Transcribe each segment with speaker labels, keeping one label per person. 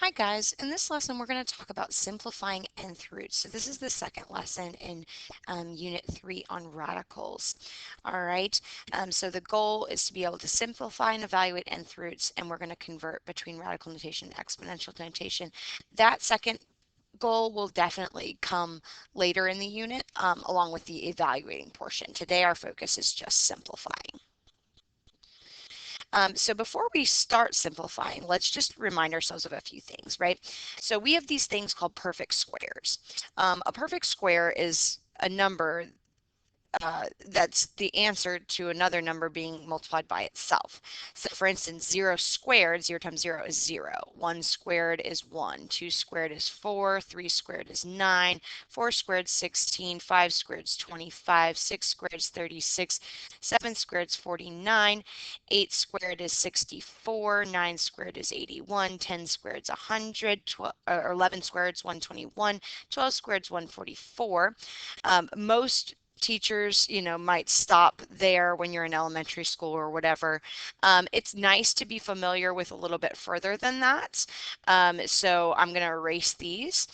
Speaker 1: Hi guys, in this lesson we're going to talk about simplifying nth roots. So this is the second lesson in Unit 3 on radicals. All right, so the goal is to be able to simplify and evaluate nth roots, and we're going to convert between radical notation and exponential notation. That second goal will definitely come later in the unit along with the evaluating portion. Today our focus is just simplifying. So before we start simplifying, let's just remind ourselves of a few things, right? So we have these things called perfect squares. A perfect square is a number that's the answer to another number being multiplied by itself. So for instance, 0 squared, 0 times 0 is 0. 1 squared is 1. 2 squared is 4. 3 squared is 9. 4 squared is 16. 5 squared is 25. 6 squared is 36. 7 squared is 49. 8 squared is 64. 9 squared is 81. 10 squared is 100. 11 squared is 121. 12 squared is 144. Most teachers, might stop there when you're in elementary school or whatever. It's nice to be familiar with a little bit further than that. So I'm going to erase these.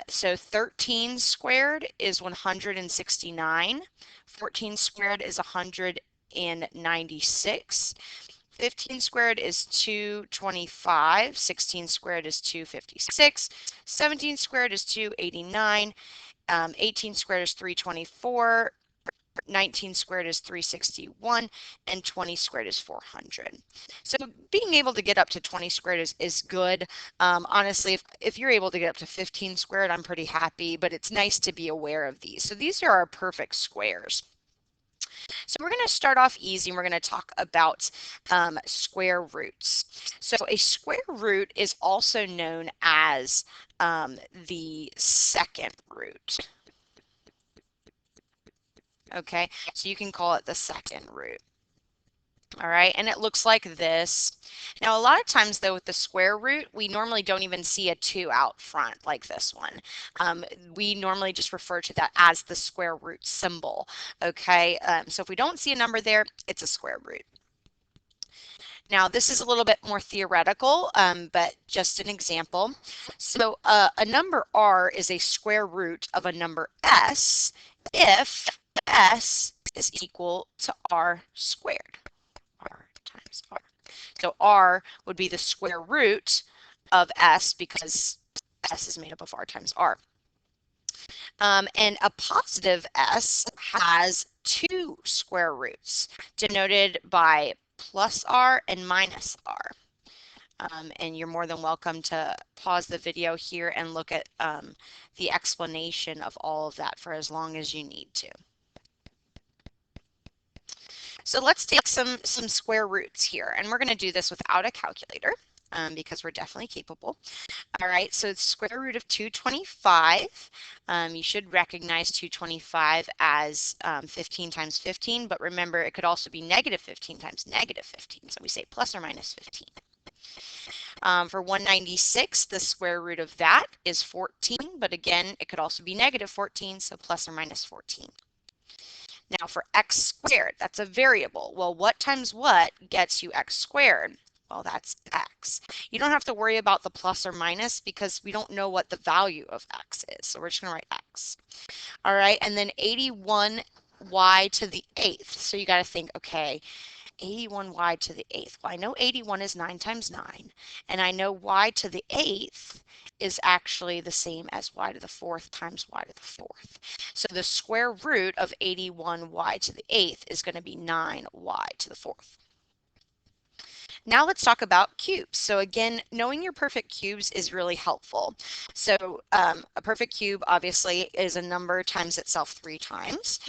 Speaker 1: So 13 squared is 169. 14 squared is 196. 15 squared is 225. 16 squared is 256. 17 squared is 289. 18 squared is 324, 19 squared is 361, and 20 squared is 400. So being able to get up to 20 squared is good. Honestly, if you're able to get up to 15 squared, I'm pretty happy, but it's nice to be aware of these. So these are our perfect squares. So we're going to start off easy and we're going to talk about square roots. So a square root is also known as the second root. Okay, so you can call it the second root. All right, and it looks like this. Now, a lot of times though with the square root, we normally don't even see a 2 out front like this one. We normally just refer to that as the square root symbol. Okay, so if we don't see a number there, it's a square root. Now, this is a little bit more theoretical, but just an example. So a number r is a square root of a number s if s is equal to r squared. R times r. So r would be the square root of s because s is made up of r times r. And a positive s has two square roots denoted by plus r and minus r. And you're more than welcome to pause the video here and look at the explanation of all of that for as long as you need to. So let's take some square roots here, and we're going to do this without a calculator because we're definitely capable. All right, so it's square root of 225. You should recognize 225 as 15 times 15, but remember it could also be negative 15 times negative 15, so we say plus or minus 15. For 196, the square root of that is 14, but again, it could also be negative 14, so plus or minus 14. Now for x squared, that's a variable. Well, what times what gets you x squared? Well, that's x. You don't have to worry about the plus or minus because we don't know what the value of x is. So we're just going to write x. All right, and then 81y to the 8th. So you got to think, okay, 81y to the 8th. Well, I know 81 is 9 times 9, and I know y to the 8th is actually the same as y to the 4th times y to the 4th. So the square root of 81y to the 8th is going to be 9y to the 4th. Now let's talk about cubes. So again, knowing your perfect cubes is really helpful. So a perfect cube obviously is a number times itself 3 times.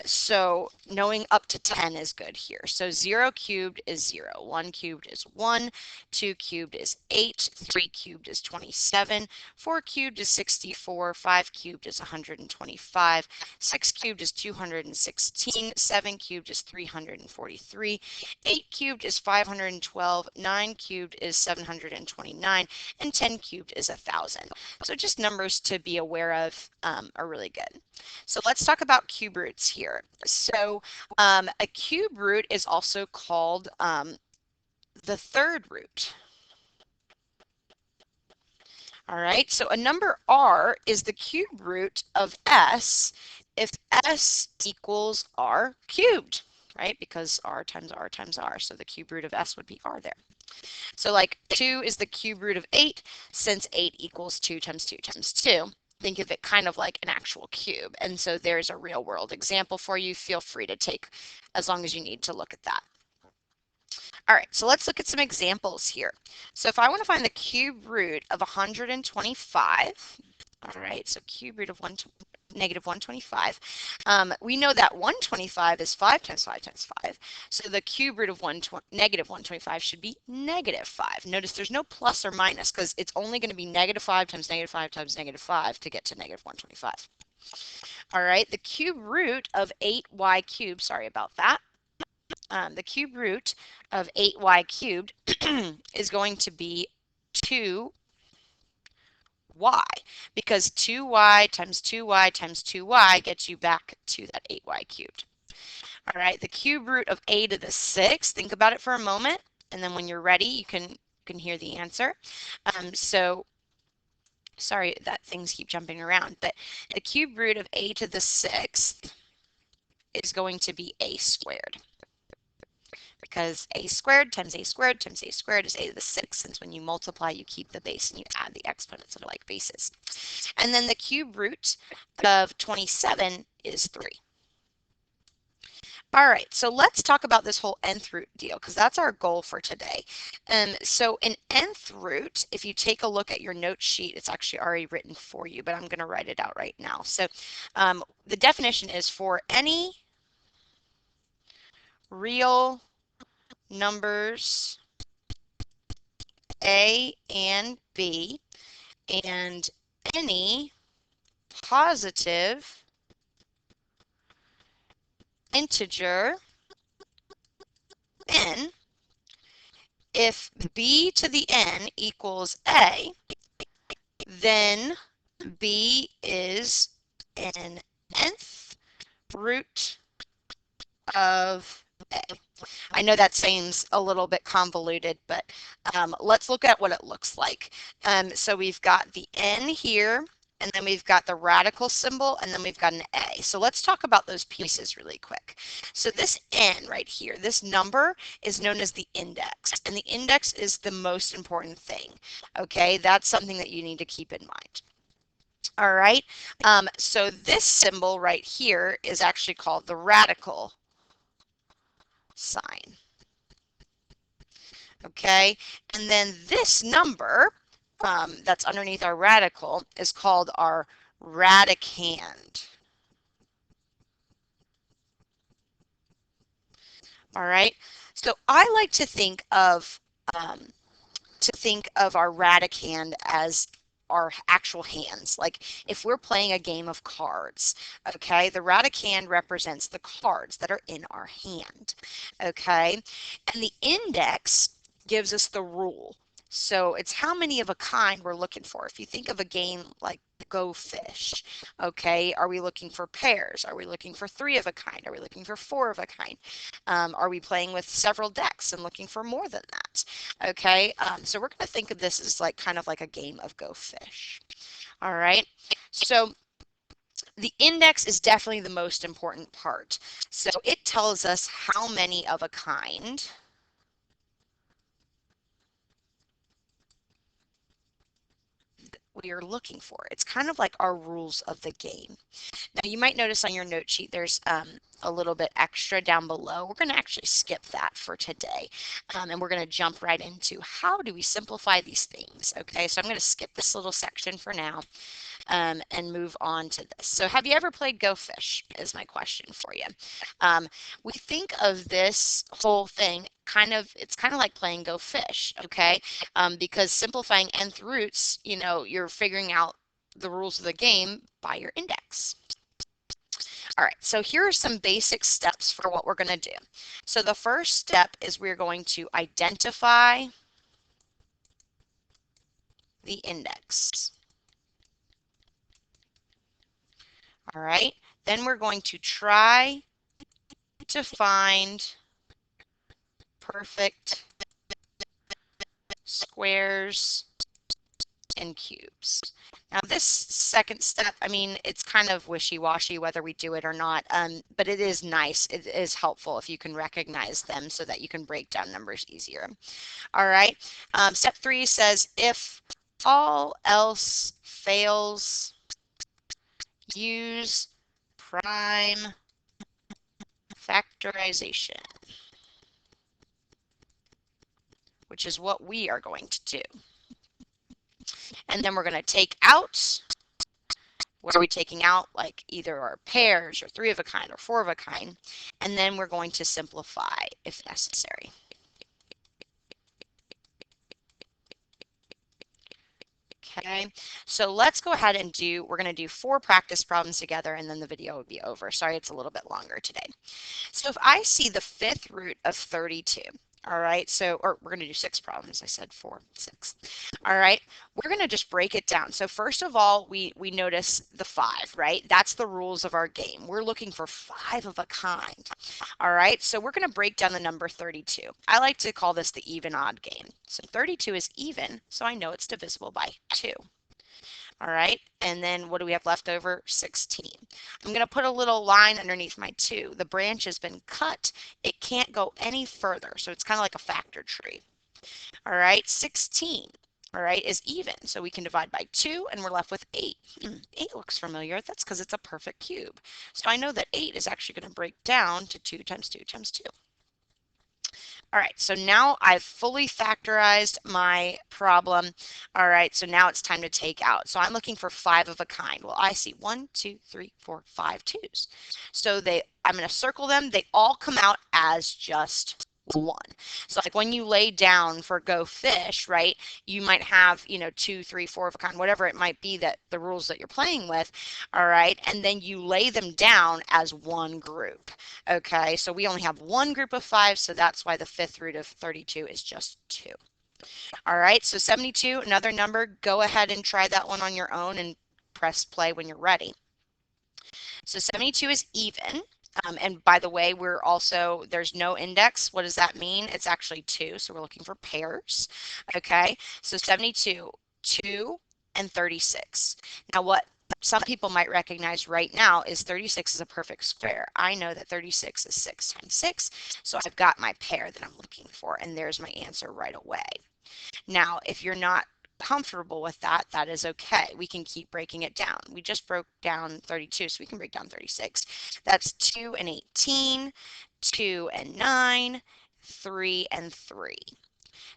Speaker 1: So knowing up to 10 is good here. So 0 cubed is 0, 1 cubed is 1, 2 cubed is 8, 3 cubed is 27, 4 cubed is 64, 5 cubed is 125, 6 cubed is 216, 7 cubed is 343, 8 cubed is 512, 9 cubed is 729, and 10 cubed is 1,000. So just numbers to be aware of are really good. So let's talk about cube roots here. So a cube root is also called the third root. All right, so a number r is the cube root of s if s equals r cubed, right? Because r times r times r, so the cube root of s would be r there. So like 2 is the cube root of 8, since 8 equals 2 times 2 times 2. Think of it kind of like an actual cube. And so there's a real world example for you. Feel free to take as long as you need to look at that. All right, so let's look at some examples here. So if I want to find the cube root of 125, all right, so cube root of negative 125. We know that 125 is 5 times 5 times 5. So the cube root of negative 125 should be negative 5. Notice there's no plus or minus because it's only going to be negative 5 times negative 5 times negative 5 to get to negative 125. All right, the cube root of 8y cubed, sorry about that. The cube root of 8y cubed is going to be 2y, because 2y times 2y times 2y gets you back to that 8y cubed. All right, the cube root of a to the 6, think about it for a moment, and then when you're ready, you can hear the answer. So sorry that things keep jumping around, but the cube root of a to the 6th is going to be a squared, because a squared times a squared times a squared is a to the 6th, since when you multiply, you keep the base and you add the exponents that are like bases. And then the cube root of 27 is 3. All right, so let's talk about this whole nth root deal, because that's our goal for today. So an nth root, if you take a look at your note sheet, it's actually already written for you, but I'm going to write it out right now. So the definition is for any real numbers a and b and any positive integer n, if b to the n equals a, then b is an nth root of a. I know that seems a little bit convoluted, but let's look at what it looks like. So we've got the n here, and then we've got the radical symbol, and then we've got an a. So let's talk about those pieces really quick. So this n right here, this number is known as the index, and the index is the most important thing. Okay, that's something that you need to keep in mind. All right, so this symbol right here is actually called the radical sign. Okay, and then this number that's underneath our radical is called our radicand. All right, so I like to think of our radicand as our actual hands. Like if we're playing a game of cards, okay, the radicand represents the cards that are in our hand, okay, and the index gives us the rule. So it's how many of a kind we're looking for. If you think of a game like Go Fish, okay, are we looking for pairs? Are we looking for 3 of a kind? Are we looking for 4 of a kind? Are we playing with several decks and looking for more than that? Okay, so we're going to think of this as like kind of like a game of Go Fish. All right, so the index is definitely the most important part. So it tells us how many of a kind we are looking for. It's kind of like our rules of the game. Now you might notice on your note sheet there's a little bit extra down below. We're going to actually skip that for today, and we're going to jump right into how do we simplify these things. Okay, so I'm going to skip this little section for now and move on to this. So have you ever played Go Fish is my question for you. We think of this whole thing it's kind of like playing Go Fish, okay? Because simplifying nth roots, you know, you're figuring out the rules of the game by your index. All right, so here are some basic steps for what we're going to do. So the first step is we're going to identify the index. All right, then we're going to try to find perfect squares 10 cubes. Now this second step, I mean, it's kind of wishy-washy whether we do it or not, but it is nice. It is helpful if you can recognize them so that you can break down numbers easier. All right. Step 3 says if all else fails, use prime factorization, which is what we are going to do. And then we're going to take out. What are we taking out? Like either our pairs or 3 of a kind or 4 of a kind. And then we're going to simplify if necessary. Okay, so let's go ahead and we're going to do 4 practice problems together and then the video will be over. Sorry, it's a little bit longer today. So if I see the 5th root of 32, all right, or we're going to do 6 problems. I said 4, 6. All right, we're going to just break it down. So first of all, we notice the 5, right? That's the rules of our game. We're looking for 5 of a kind. All right, so we're going to break down the number 32. I like to call this the even odd game. So 32 is even, so I know it's divisible by 2. All right, and then what do we have left over? 16. I'm going to put a little line underneath my 2. The branch has been cut. It can't go any further, so it's kind of like a factor tree. All right, 16, all right, is even, so we can divide by 2, and we're left with 8. 8 looks familiar. That's because it's a perfect cube. So I know that 8 is actually going to break down to 2 times 2 times 2. All right, so now I've fully factorized my problem. All right, so now it's time to take out. So I'm looking for 5 of a kind. Well, I see 1, 2, 3, 4, 5 2s. So I'm going to circle them. They all come out as just 1. So like when you lay down for go fish, right, you might have, 2, 3, 4 of a kind, whatever it might be that the rules that you're playing with. All right, and then you lay them down as one group. Okay, so we only have one group of 5, so that's why the 5th root of 32 is just 2. All right, so 72, another number. Go ahead and try that one on your own and press play when you're ready. So 72 is even. And by the way, there's no index. What does that mean? It's actually 2, so we're looking for pairs. Okay, so 72, 2, and 36. Now what some people might recognize right now is 36 is a perfect square. I know that 36 is 6 times 6, so I've got my pair that I'm looking for, and there's my answer right away. Now, if you're not comfortable with that, that is okay. We can keep breaking it down. We just broke down 32, so we can break down 36. That's 2 and 18, 2 and 9, 3 and 3.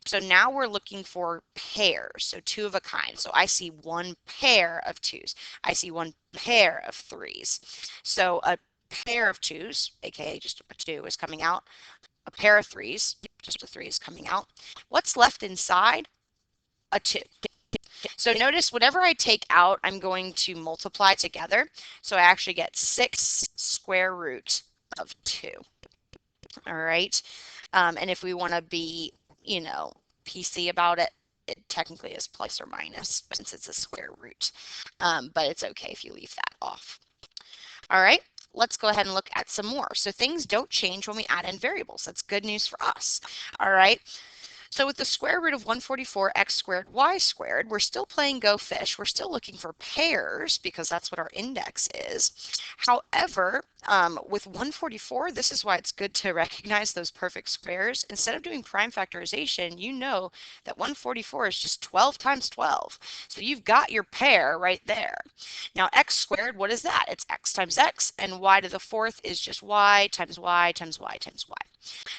Speaker 1: So now we're looking for pairs, so 2 of a kind. So I see 1 pair of 2s. I see 1 pair of 3s. So a pair of 2s, aka just a 2, is coming out. A pair of 3s, just a 3 is coming out. What's left inside? A 2. So notice whatever I take out, I'm going to multiply together. So I actually get 6 square root of 2. All right. And if we want to be, PC about it, it technically is plus or minus since it's a square root. But it's okay if you leave that off. All right. Let's go ahead and look at some more. So things don't change when we add in variables. That's good news for us. All right. So with the square root of 144 x squared y squared, we're still playing go fish. We're still looking for pairs because that's what our index is. However, with 144, this is why it's good to recognize those perfect squares. Instead of doing prime factorization, you know that 144 is just 12 times 12. So you've got your pair right there. Now x squared, what is that? It's x times x, and y to the 4th is just y times y times y times y.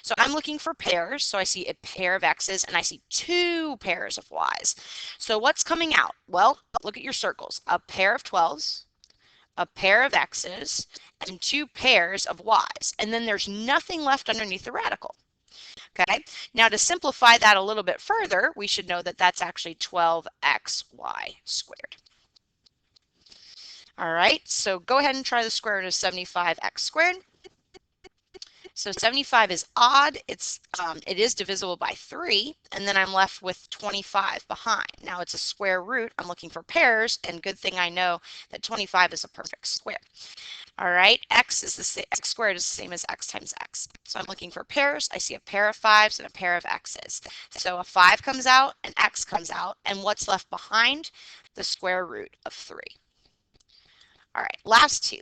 Speaker 1: So I'm looking for pairs. So I see a pair of x's and I see 2 pairs of y's. So what's coming out? Well, look at your circles. A pair of 12s, a pair of x's, and 2 pairs of y's. And then there's nothing left underneath the radical. Okay, now to simplify that a little bit further, we should know that that's actually 12xy squared. All right, so go ahead and try the square root of 75x squared. So 75 is odd. It is divisible by 3, and then I'm left with 25 behind. Now it's a square root. I'm looking for pairs, and good thing I know that 25 is a perfect square. All right, x squared is the same as x times x. So I'm looking for pairs. I see a pair of 5s and a pair of x's. So a 5 comes out, an x comes out, and what's left behind? The square root of 3. All right, last two.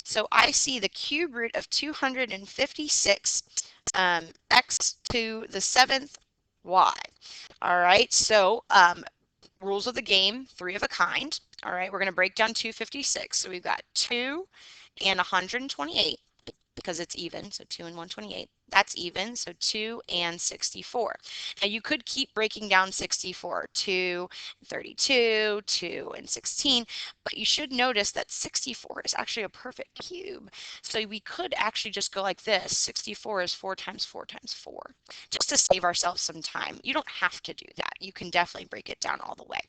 Speaker 1: So I see the cube root of 256 x to the 7th y. All right, so rules of the game, 3 of a kind. All right, we're going to break down 256. So we've got 2 and 128 because it's even. So 2 and 128. That's even. So 2 and 64. Now you could keep breaking down 64, 2 and 32, 2 and 16, but you should notice that 64 is actually a perfect cube. So we could actually just go like this. 64 is 4 times 4 times 4, just to save ourselves some time. You don't have to do that. You can definitely break it down all the way.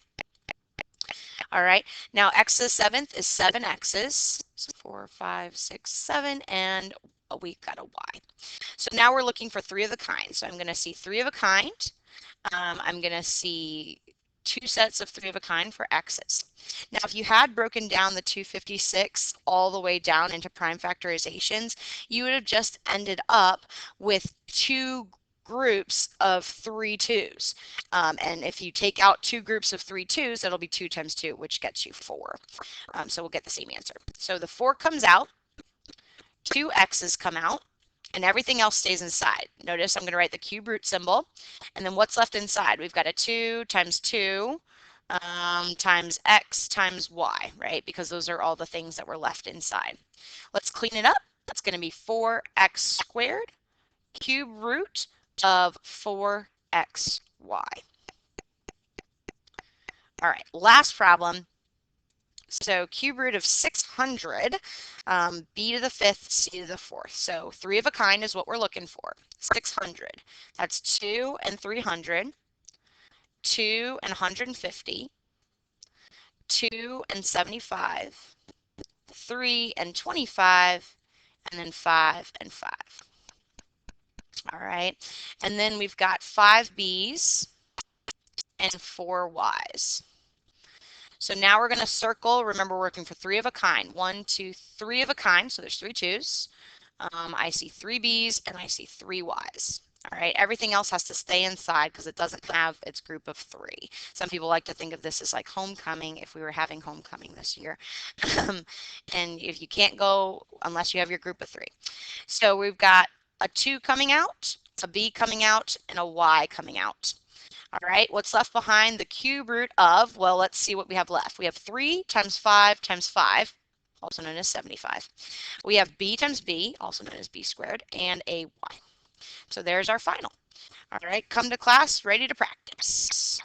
Speaker 1: All right, now x to the 7th is 7 x's, so 4, 5, 6, 7, and we got a y. So now we're looking for 3 of the kind. So I'm going to see 3 of a kind. I'm going to see 2 sets of 3 of a kind for x's. Now, if you had broken down the 256 all the way down into prime factorizations, you would have just ended up with 2 groups of 3 2's. And if you take out 2 groups of 3 2's, that'll be 2 times 2, which gets you 4. So we'll get the same answer. So the 4 comes out, 2 x's come out, and everything else stays inside. Notice I'm going to write the cube root symbol, and then what's left inside? We've got a 2 times 2 times x times y, right? Because those are all the things that were left inside. Let's clean it up. That's going to be 4x squared cube root of 4xy. All right, last problem. So cube root of 600, b to the 5th, c to the 4th. So 3 of a kind is what we're looking for. 600. That's 2 and 300, 2 and 150, 2 and 75, 3 and 25, and then 5 and 5. All right, and then we've got 5 b's and 4 y's. So now we're going to circle. Remember, we're working for 3 of a kind. 1, 2, 3 of a kind. So there's 3 2's. I see 3 b's and I see 3 y's. All right, everything else has to stay inside because it doesn't have its group of 3. Some people like to think of this as like homecoming if we were having homecoming this year. And if you can't go unless you have your group of 3. So we've got a 2 coming out, a b coming out, and a y coming out. All right, what's left behind? The cube root of, well, let's see what we have left. We have 3 times 5 times 5, also known as 75. We have b times b, also known as b squared, and a y. So there's our final. All right, come to class, ready to practice.